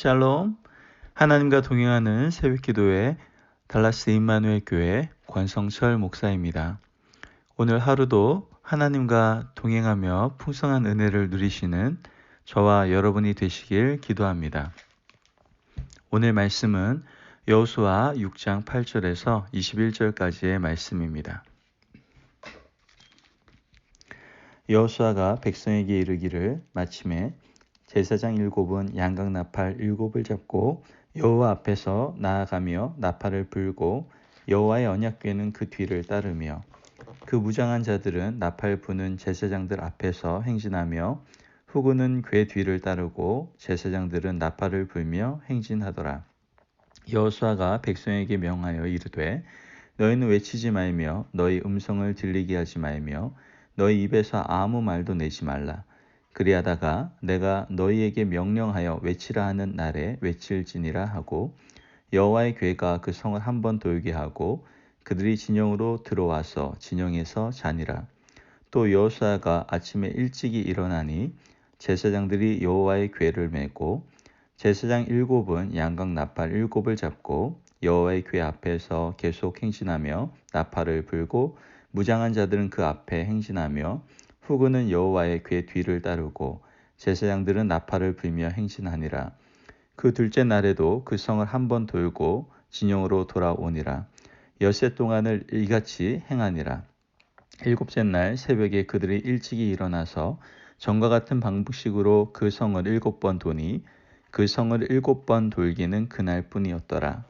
샬롬. 하나님과 동행하는 새벽기도회 달라스 임마누엘 교회 권성철 목사입니다. 오늘 하루도 하나님과 동행하며 풍성한 은혜를 누리시는 저와 여러분이 되시길 기도합니다. 오늘 말씀은 여호수아 6장 8절에서 21절까지의 말씀입니다. 여호수아가 백성에게 이르기를 마침에 제사장 7은 양각 나팔 7을 잡고 여호와 앞에서 나아가며 나팔을 불고 여호와의 언약궤는 그 뒤를 따르며 그 무장한 자들은 나팔 부는 제사장들 앞에서 행진하며 후군은 궤 뒤를 따르고 제사장들은 나팔을 불며 행진하더라. 여호수아가 백성에게 명하여 이르되 너희는 외치지 말며 너희 음성을 들리게 하지 말며 너희 입에서 아무 말도 내지 말라. 그리하다가 내가 너희에게 명령하여 외치라 하는 날에 외칠지니라 하고 여호와의 궤가 그 성을 한 번 돌게 하고 그들이 진영으로 들어와서 진영에서 자니라. 또 여호수아가 아침에 일찍이 일어나니 제사장들이 여호와의 궤를 메고 제사장 7은 양각 나팔 7을 잡고 여호와의 궤 앞에서 계속 행진하며 나팔을 불고 무장한 자들은 그 앞에 행진하며 후군은 여호와의 궤 뒤를 따르고 제사장들은 나팔을 불며 행진하니라. 그 둘째 날에도 그 성을 한 번 돌고 진영으로 돌아오니라. 엿새 동안을 이같이 행하니라. 일곱째 날 새벽에 그들이 일찍이 일어나서 전과 같은 방식으로 그 성을 7번 도니 그 성을 7번 돌기는 그날뿐이었더라.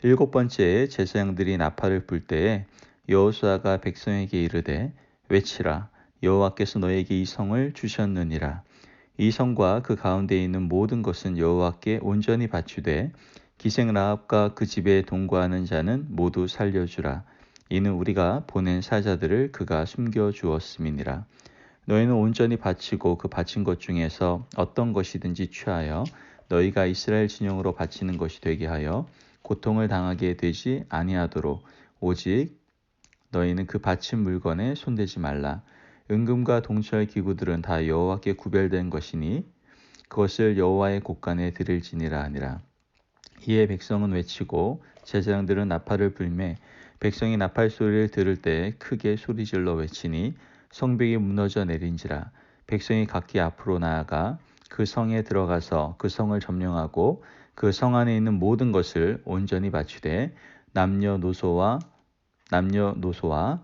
7번째에 제사장들이 나팔을 불 때에 여호수아가 백성에게 이르되 외치라. 여호와께서 너에게 이 성을 주셨느니라. 이 성과 그 가운데 있는 모든 것은 여호와께 온전히 바치되 기생 라합과 그 집에 동거하는 자는 모두 살려주라. 이는 우리가 보낸 사자들을 그가 숨겨주었음이니라. 너희는 온전히 바치고 그 바친 것 중에서 어떤 것이든지 취하여 너희가 이스라엘 진영으로 바치는 것이 되게 하여 고통을 당하게 되지 아니하도록 오직 너희는 그 바친 물건에 손대지 말라. 은금과 동철 기구들은 다 여호와께 구별된 것이니 그것을 여호와의 곳간에 드릴지니라 하니라. 이에 백성은 외치고 제사장들은 나팔을 불매 백성이 나팔 소리를 들을 때 크게 소리질러 외치니 성벽이 무너져 내린지라. 백성이 각기 앞으로 나아가 그 성에 들어가서 그 성을 점령하고 그 성 안에 있는 모든 것을 온전히 바치되 남녀노소와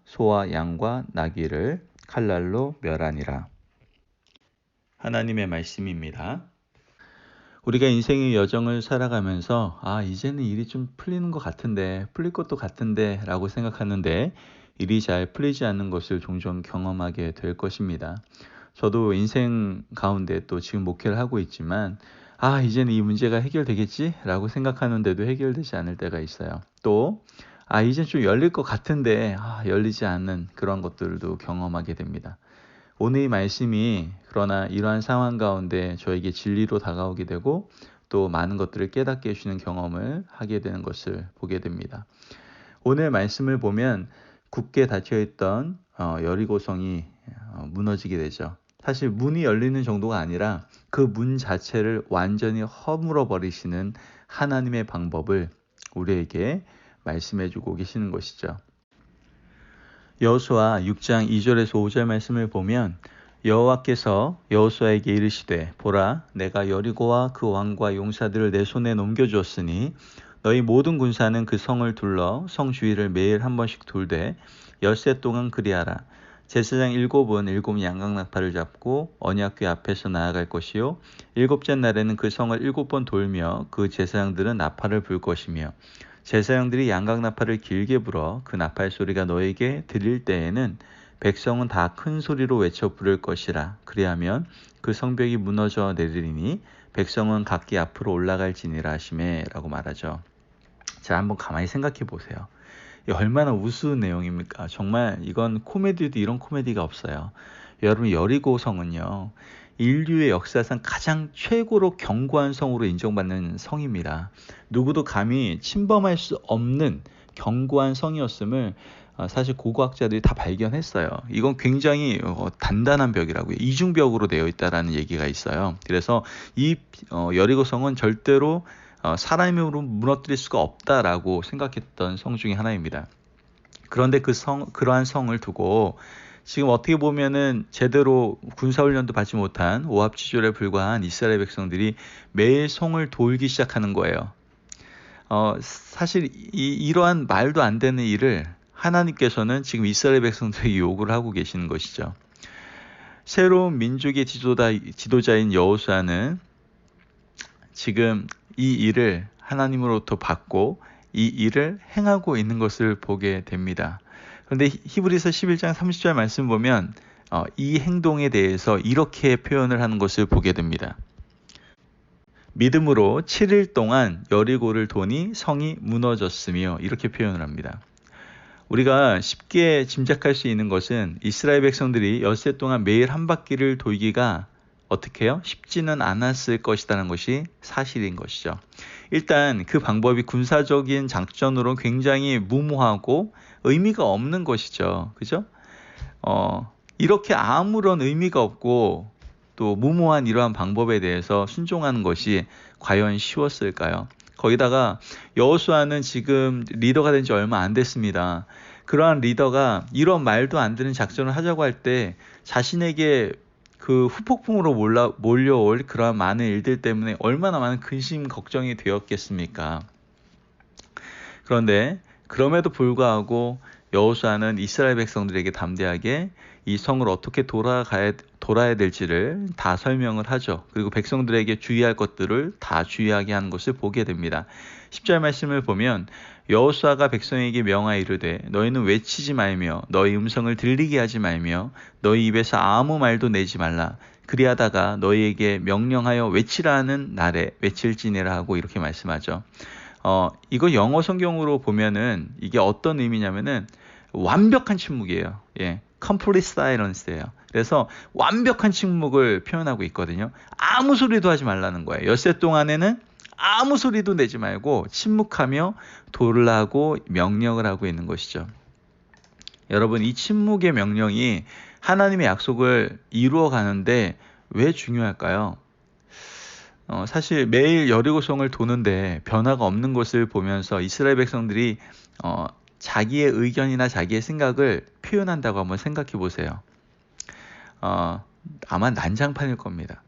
소와 양과 나귀를 칼날로 멸하니라. 하나님의 말씀입니다. 우리가 인생의 여정을 살아가면서 이제는 일이 좀 풀리는 것 같은데 풀릴 것도 같은데 라고 생각하는데 일이 잘 풀리지 않는 것을 종종 경험하게 될 것입니다. 저도 인생 가운데 또 지금 목회를 하고 있지만 이제는 이 문제가 해결되겠지 라고 생각하는데도 해결되지 않을 때가 있어요. 또 이제 좀 열릴 것 같은데 열리지 않는 그런 것들도 경험하게 됩니다. 오늘 이 말씀이 그러나 이러한 상황 가운데 저에게 진리로 다가오게 되고 또 많은 것들을 깨닫게 해주는 경험을 하게 되는 것을 보게 됩니다. 오늘 말씀을 보면 굳게 닫혀있던 여리고성이 무너지게 되죠. 사실 문이 열리는 정도가 아니라 그 문 자체를 완전히 허물어 버리시는 하나님의 방법을 우리에게 말씀해주고 계시는 것이죠. 여호수아 6장 2절에서 5절 말씀을 보면 여호와께서 여호수아에게 이르시되 보라 내가 여리고와 그 왕과 용사들을 내 손에 넘겨주었으니 너희 모든 군사는 그 성을 둘러 성 주위를 매일 한 번씩 돌되 엿새 동안 그리하라. 제사장 7은 7 양각 나팔을 잡고 언약궤 앞에서 나아갈 것이요 7째 날에는 그 성을 7번 돌며 그 제사장들은 나팔을 불 것이며 제사장들이 양각 나팔을 길게 불어 그 나팔 소리가 너에게 들릴 때에는 백성은 다 큰 소리로 외쳐 부를 것이라. 그리하면 그 성벽이 무너져 내리니 백성은 각기 앞으로 올라갈지니라 하시매 라고 말하죠. 자, 한번 가만히 생각해 보세요. 얼마나 우스운 내용입니까? 정말 이건 코미디도 이런 코미디가 없어요. 여러분 여리고성은요. 인류의 역사상 가장 최고로 견고한 성으로 인정받는 성입니다. 누구도 감히 침범할 수 없는 견고한 성이었음을 사실 고고학자들이 다 발견했어요. 이건 굉장히 단단한 벽이라고요. 이중벽으로 되어 있다라는 얘기가 있어요. 그래서 이 여리고성은 절대로 사람으로 무너뜨릴 수가 없다라고 생각했던 성 중에 하나입니다. 그런데 그러한 성을 두고 지금 어떻게 보면은 제대로 군사훈련도 받지 못한 오합지졸에 불과한 이스라엘 백성들이 매일 성을 돌기 시작하는 거예요. 사실 이러한 말도 안 되는 일을 하나님께서는 지금 이스라엘 백성들에게 요구를 하고 계시는 것이죠. 새로운 민족의 지도자인 여호수아는 지금 이 일을 하나님으로부터 받고 이 일을 행하고 있는 것을 보게 됩니다. 그런데 히브리서 11장 30절 말씀 보면 이 행동에 대해서 이렇게 표현을 하는 것을 보게 됩니다. 믿음으로 7일 동안 여리고를 도니 성이 무너졌으며, 이렇게 표현을 합니다. 우리가 쉽게 짐작할 수 있는 것은 이스라엘 백성들이 엿새 동안 매일 한 바퀴를 돌기가 어떻게 해요? 쉽지는 않았을 것이라는 것이 사실인 것이죠. 일단 그 방법이 군사적인 작전으로 굉장히 무모하고 의미가 없는 것이죠. 그죠? 이렇게 아무런 의미가 없고 또 무모한 이러한 방법에 대해서 순종하는 것이 과연 쉬웠을까요? 거기다가 여호수아는 지금 리더가 된 지 얼마 안 됐습니다. 그러한 리더가 이런 말도 안 되는 작전을 하자고 할 때 자신에게 그 후폭풍으로 몰려올 그러한 많은 일들 때문에 얼마나 많은 근심 걱정이 되었겠습니까? 그런데 그럼에도 불구하고 여호수아는 이스라엘 백성들에게 담대하게 이 성을 어떻게 돌아야 될지를 다 설명을 하죠. 그리고 백성들에게 주의할 것들을 다 주의하게 하는 것을 보게 됩니다. 10절 말씀을 보면 여호수아가 백성에게 명하여 이르되 너희는 외치지 말며 너희 음성을 들리게 하지 말며 너희 입에서 아무 말도 내지 말라. 그리하다가 너희에게 명령하여 외치라 하는 날에 외칠지니라 하고 이렇게 말씀하죠. 이거 영어 성경으로 보면은 이게 어떤 의미냐면은 완벽한 침묵이에요. 예. complete silence예요. 그래서 완벽한 침묵을 표현하고 있거든요. 아무 소리도 하지 말라는 거예요. 엿새 동안에는 아무 소리도 내지 말고 침묵하며 돌라고 명령을 하고 있는 것이죠. 여러분, 이 침묵의 명령이 하나님의 약속을 이루어 가는데 왜 중요할까요? 사실 매일 여리고성을 도는데 변화가 없는 것을 보면서 이스라엘 백성들이 자기의 의견이나 자기의 생각을 표현한다고 한번 생각해 보세요. 아마 난장판일 겁니다.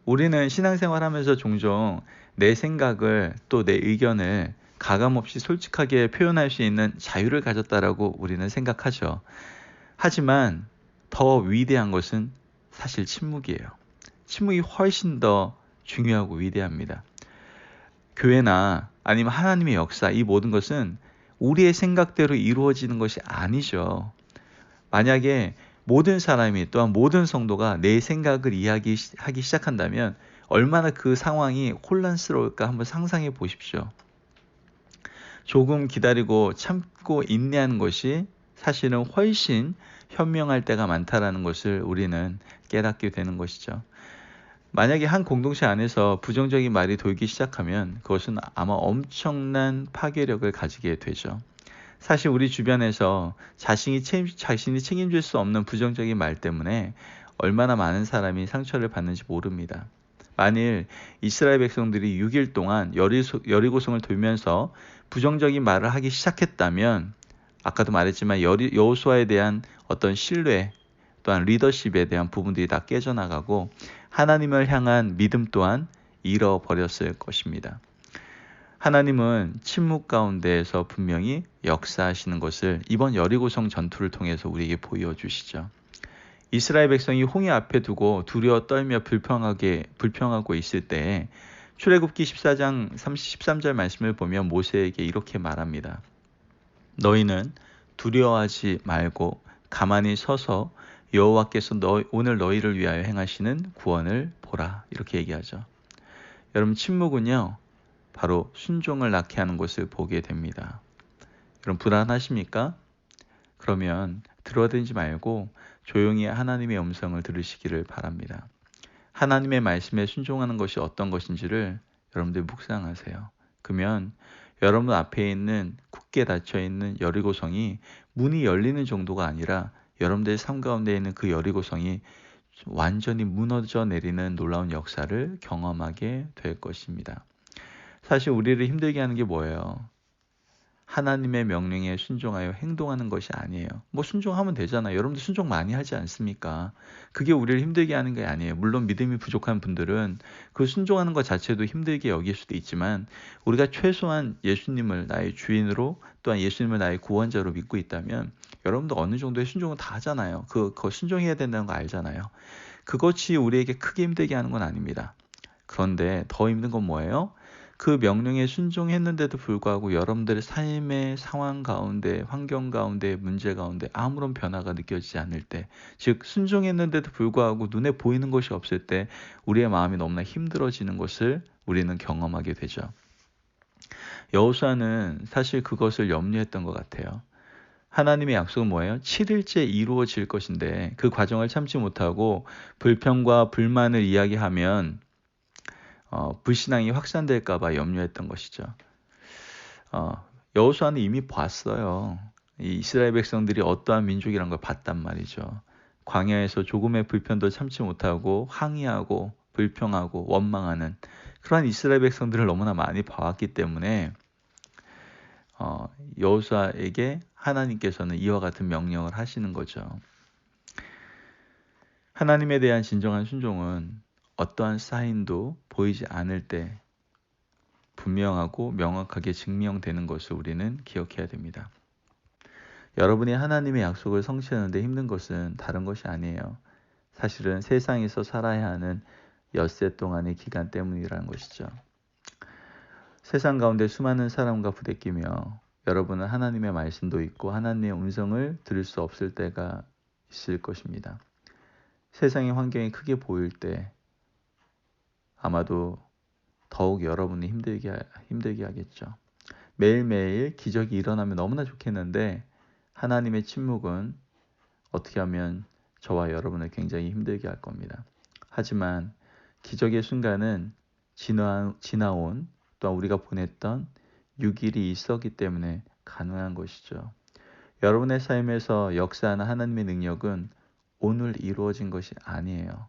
우리는 신앙생활 하면서 종종 내 생각을 또 내 의견을 가감없이 솔직하게 표현할 수 있는 자유를 가졌다라고 우리는 생각하죠. 하지만 더 위대한 것은 사실 침묵이에요. 침묵이 훨씬 더 중요하고 위대합니다. 교회나 아니면 하나님의 역사, 이 모든 것은 우리의 생각대로 이루어지는 것이 아니죠. 만약에 모든 사람이 또한 모든 성도가 내 생각을 이야기하기 시작한다면 얼마나 그 상황이 혼란스러울까 한번 상상해 보십시오. 조금 기다리고 참고 인내하는 것이 사실은 훨씬 현명할 때가 많다라는 것을 우리는 깨닫게 되는 것이죠. 만약에 한 공동체 안에서 부정적인 말이 돌기 시작하면 그것은 아마 엄청난 파괴력을 가지게 되죠. 사실 우리 주변에서 자신이 책임질 수 없는 부정적인 말 때문에 얼마나 많은 사람이 상처를 받는지 모릅니다. 만일 이스라엘 백성들이 6일 동안 여리고성을 돌면서 부정적인 말을 하기 시작했다면 아까도 말했지만 여호수아에 대한 어떤 신뢰 또한 리더십에 대한 부분들이 다 깨져나가고 하나님을 향한 믿음 또한 잃어버렸을 것입니다. 하나님은 침묵 가운데에서 분명히 역사하시는 것을 이번 여리고성 전투를 통해서 우리에게 보여주시죠. 이스라엘 백성이 홍해 앞에 두고 두려워 떨며 불평하고 있을 때 출애굽기 14장 13절 말씀을 보면 모세에게 이렇게 말합니다. 너희는 두려워하지 말고 가만히 서서 여호와께서 오늘 너희를 위하여 행하시는 구원을 보라. 이렇게 얘기하죠. 여러분, 침묵은요 바로 순종을 낳게 하는 것을 보게 됩니다. 여러분, 불안하십니까? 그러면 들어대지 말고 조용히 하나님의 음성을 들으시기를 바랍니다. 하나님의 말씀에 순종하는 것이 어떤 것인지를 여러분들 묵상하세요. 그러면 여러분 앞에 있는 굳게 닫혀 있는 여리고성이 문이 열리는 정도가 아니라 여러분들의 삶 가운데 있는 그 여리고성이 완전히 무너져 내리는 놀라운 역사를 경험하게 될 것입니다. 사실 우리를 힘들게 하는 게 뭐예요? 하나님의 명령에 순종하여 행동하는 것이 아니에요. 뭐 순종하면 되잖아요. 여러분들 순종 많이 하지 않습니까? 그게 우리를 힘들게 하는 게 아니에요. 물론 믿음이 부족한 분들은 그 순종하는 것 자체도 힘들게 여길 수도 있지만 우리가 최소한 예수님을 나의 주인으로 또한 예수님을 나의 구원자로 믿고 있다면 여러분도 어느 정도의 순종은 다 하잖아요. 그거 순종해야 된다는 거 알잖아요. 그것이 우리에게 크게 힘들게 하는 건 아닙니다. 그런데 더 힘든 건 뭐예요? 그 명령에 순종했는데도 불구하고 여러분들의 삶의 상황 가운데, 환경 가운데, 문제 가운데 아무런 변화가 느껴지지 않을 때, 즉 순종했는데도 불구하고 눈에 보이는 것이 없을 때 우리의 마음이 너무나 힘들어지는 것을 우리는 경험하게 되죠. 여호수아는 사실 그것을 염려했던 것 같아요. 하나님의 약속은 뭐예요? 7일째 이루어질 것인데 그 과정을 참지 못하고 불평과 불만을 이야기하면 불신앙이 확산될까 봐 염려했던 것이죠. 여호수아는 이미 봤어요. 이 이스라엘 백성들이 어떠한 민족이란 걸 봤단 말이죠. 광야에서 조금의 불편도 참지 못하고 항의하고 불평하고 원망하는 그러한 이스라엘 백성들을 너무나 많이 봐왔기 때문에 여호수아에게 하나님께서는 이와 같은 명령을 하시는 거죠. 하나님에 대한 진정한 순종은 어떠한 사인도 보이지 않을 때 분명하고 명확하게 증명되는 것을 우리는 기억해야 됩니다. 여러분이 하나님의 약속을 성취하는데 힘든 것은 다른 것이 아니에요. 사실은 세상에서 살아야 하는 엿새 동안의 기간 때문이라는 것이죠. 세상 가운데 수많은 사람과 부대끼며 여러분은 하나님의 말씀도 있고 하나님의 음성을 들을 수 없을 때가 있을 것입니다. 세상의 환경이 크게 보일 때 아마도 더욱 여러분이 힘들게 하겠죠. 매일매일 기적이 일어나면 너무나 좋겠는데 하나님의 침묵은 어떻게 하면 저와 여러분을 굉장히 힘들게 할 겁니다. 하지만 기적의 순간은 지나온 또한 우리가 보냈던 6일이 있었기 때문에 가능한 것이죠. 여러분의 삶에서 역사하는 하나님의 능력은 오늘 이루어진 것이 아니에요.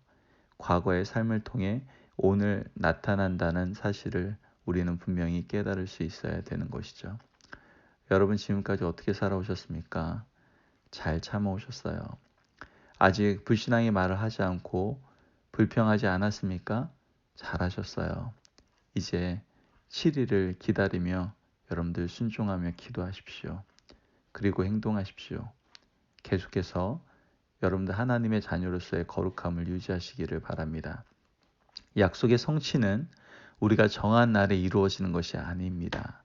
과거의 삶을 통해 오늘 나타난다는 사실을 우리는 분명히 깨달을 수 있어야 되는 것이죠. 여러분 지금까지 어떻게 살아오셨습니까? 잘 참아오셨어요. 아직 불신앙의 말을 하지 않고 불평하지 않았습니까? 잘하셨어요. 이제 7일을 기다리며 여러분들 순종하며 기도하십시오. 그리고 행동하십시오. 계속해서 여러분들 하나님의 자녀로서의 거룩함을 유지하시기를 바랍니다. 약속의 성취는 우리가 정한 날에 이루어지는 것이 아닙니다.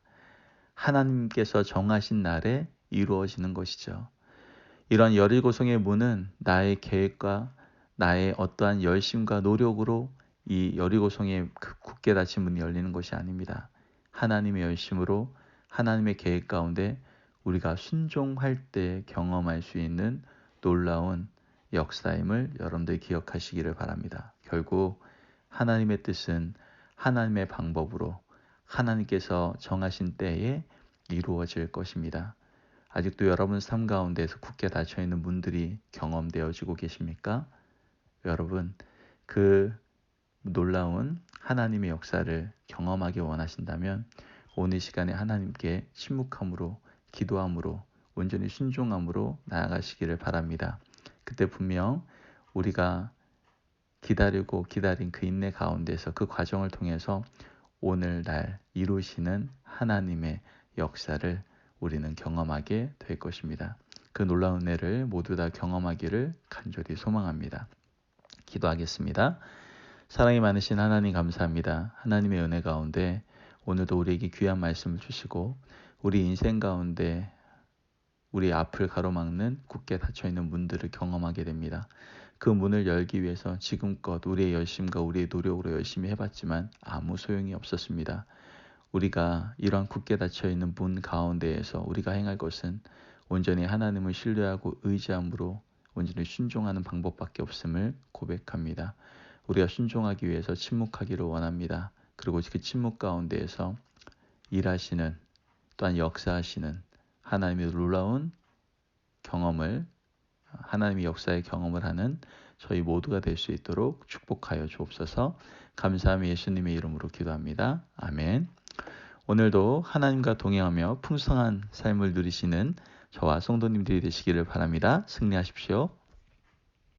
하나님께서 정하신 날에 이루어지는 것이죠. 이런 여리고성의 문은 나의 계획과 나의 어떠한 열심과 노력으로 이 여리고성의 굳게 닫힌 문이 열리는 것이 아닙니다. 하나님의 열심으로 하나님의 계획 가운데 우리가 순종할 때 경험할 수 있는 놀라운 역사임을 여러분들 기억하시기를 바랍니다. 결국 하나님의 뜻은 하나님의 방법으로 하나님께서 정하신 때에 이루어질 것입니다. 아직도 여러분 삶 가운데서 굳게 닫혀있는 문들이 경험되어지고 계십니까? 여러분 그 놀라운 하나님의 역사를 경험하기 원하신다면 오늘 시간에 하나님께 침묵함으로 기도함으로 온전히 순종함으로 나아가시기를 바랍니다. 그때 분명 우리가 기다리고 기다린 그 인내 가운데서 그 과정을 통해서 오늘날 이루시는 하나님의 역사를 우리는 경험하게 될 것입니다. 그 놀라운 은혜를 모두 다 경험하기를 간절히 소망합니다. 기도하겠습니다. 사랑이 많으신 하나님 감사합니다. 하나님의 은혜 가운데 오늘도 우리에게 귀한 말씀을 주시고 우리 인생 가운데 우리 앞을 가로막는 굳게 닫혀있는 문들을 경험하게 됩니다. 그 문을 열기 위해서 지금껏 우리의 열심과 우리의 노력으로 열심히 해봤지만 아무 소용이 없었습니다. 우리가 이러한 굳게 닫혀있는 문 가운데에서 우리가 행할 것은 온전히 하나님을 신뢰하고 의지함으로 온전히 순종하는 방법밖에 없음을 고백합니다. 우리가 순종하기 위해서 침묵하기를 원합니다. 그리고 그 침묵 가운데에서 일하시는, 또한 역사하시는 하나님의 놀라운 경험을, 하나님의 역사의 경험을 하는 저희 모두가 될 수 있도록 축복하여 주옵소서. 감사함이 예수님의 이름으로 기도합니다. 아멘. 오늘도 하나님과 동행하며 풍성한 삶을 누리시는 저와 성도님들이 되시기를 바랍니다. 승리하십시오.